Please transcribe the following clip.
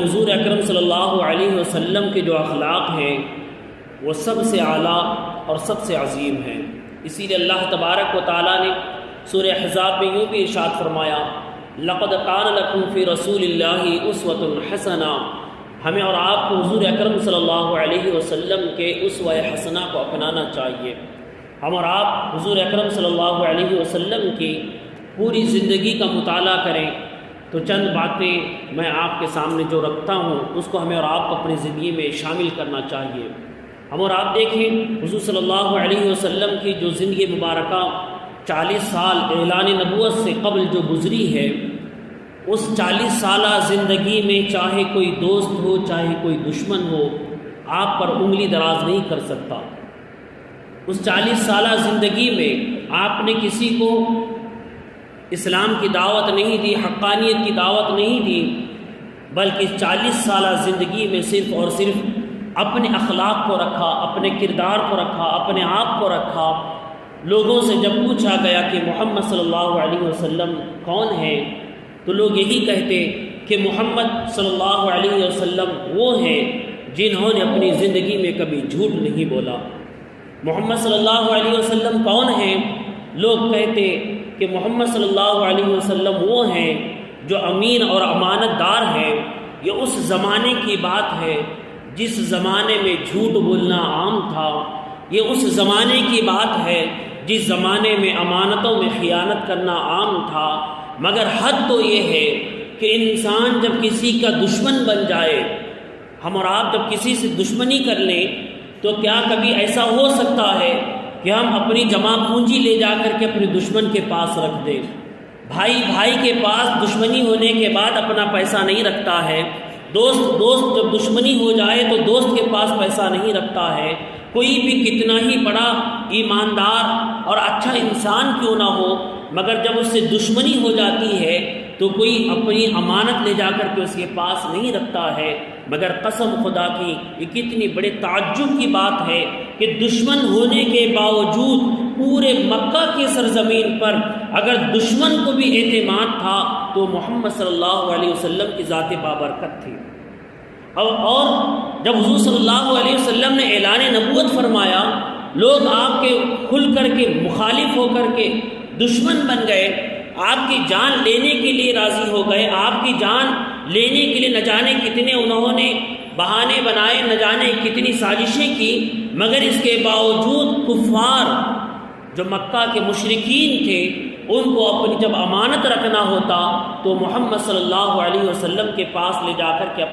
حضور اکرم صلی اللہ علیہ وسلم کے جو اخلاق ہیں وہ سب سے اعلیٰ اور سب سے عظیم ہیں۔ اسی لیے اللہ تبارک و تعالیٰ نے سورہ احزاب میں یوں بھی ارشاد فرمایا، لقد کان لکم فی رسول اللہ اسوۃ حسنہ، ہمیں اور آپ کو حضور اکرم صلی اللہ علیہ وسلم کے اسوہ حسنہ کو اپنانا چاہیے۔ ہم اور آپ حضور اکرم صلی اللہ علیہ وسلم کی پوری زندگی کا مطالعہ کریں تو چند باتیں میں آپ کے سامنے جو رکھتا ہوں اس کو ہمیں اور آپ کو اپنی زندگی میں شامل کرنا چاہیے۔ ہم اور آپ دیکھیں حضور صلی اللہ علیہ وسلم کی جو زندگی مبارکہ 40 سال اعلان نبوت سے قبل جو گزری ہے، اس 40 سالہ زندگی میں چاہے کوئی دوست ہو چاہے کوئی دشمن ہو، آپ پر انگلی دراز نہیں کر سکتا۔ اس 40 سالہ زندگی میں آپ نے کسی کو اسلام کی دعوت نہیں دی، حقانیت کی دعوت نہیں دی، بلکہ 40 سالہ زندگی میں صرف اور صرف اپنے اخلاق کو رکھا، اپنے کردار کو رکھا، اپنے آپ کو رکھا۔ لوگوں سے جب پوچھا گیا کہ محمد صلی اللہ علیہ وسلم کون ہے تو لوگ یہی کہتے کہ محمد صلی اللہ علیہ وسلم وہ ہیں جنہوں نے اپنی زندگی میں کبھی جھوٹ نہیں بولا۔ محمد صلی اللہ علیہ وسلم کون ہیں؟ لوگ کہتے کہ محمد صلی اللہ علیہ وسلم وہ ہیں جو امین اور امانت دار ہیں۔ یہ اس زمانے کی بات ہے جس زمانے میں جھوٹ بولنا عام تھا، یہ اس زمانے کی بات ہے جس زمانے میں امانتوں میں خیانت کرنا عام تھا۔ مگر حد تو یہ ہے کہ انسان جب کسی کا دشمن بن جائے، ہم اور آپ جب کسی سے دشمنی کر لیں تو کیا کبھی ایسا ہو سکتا ہے کہ ہم اپنی جمع پونجی لے جا کر کے اپنے دشمن کے پاس رکھ دیں؟ بھائی کے پاس دشمنی ہونے کے بعد اپنا پیسہ نہیں رکھتا ہے، دوست جب دشمنی ہو جائے تو دوست کے پاس پیسہ نہیں رکھتا ہے۔ کوئی بھی کتنا ہی بڑا ایماندار اور اچھا انسان کیوں نہ ہو، مگر جب اس سے دشمنی ہو جاتی ہے تو کوئی اپنی امانت لے جا کر کے اس کے پاس نہیں رکھتا ہے۔ مگر قسم خدا کی یہ کتنی بڑے تعجب کی بات ہے کہ دشمن ہونے کے باوجود پورے مکہ کی سرزمین پر اگر دشمن کو بھی اعتماد تھا تو محمد صلی اللہ علیہ وسلم کی ذات بابرکت تھی۔ اور جب حضور صلی اللہ علیہ وسلم نے اعلان نبوت فرمایا، لوگ آپ کے کھل کر کے مخالف ہو کر کے دشمن بن گئے، آپ کی جان لینے کے لیے راضی ہو گئے۔ آپ کی جان لینے کے لیے نہ جانے کتنے انہوں نے بہانے بنائے، نہ جانے کتنی سازشیں کی، مگر اس کے باوجود کفار جو مکہ کے مشرکین تھے ان کو اپنی جب امانت رکھنا ہوتا تو محمد صلی اللہ علیہ وسلم کے پاس لے جا کر کے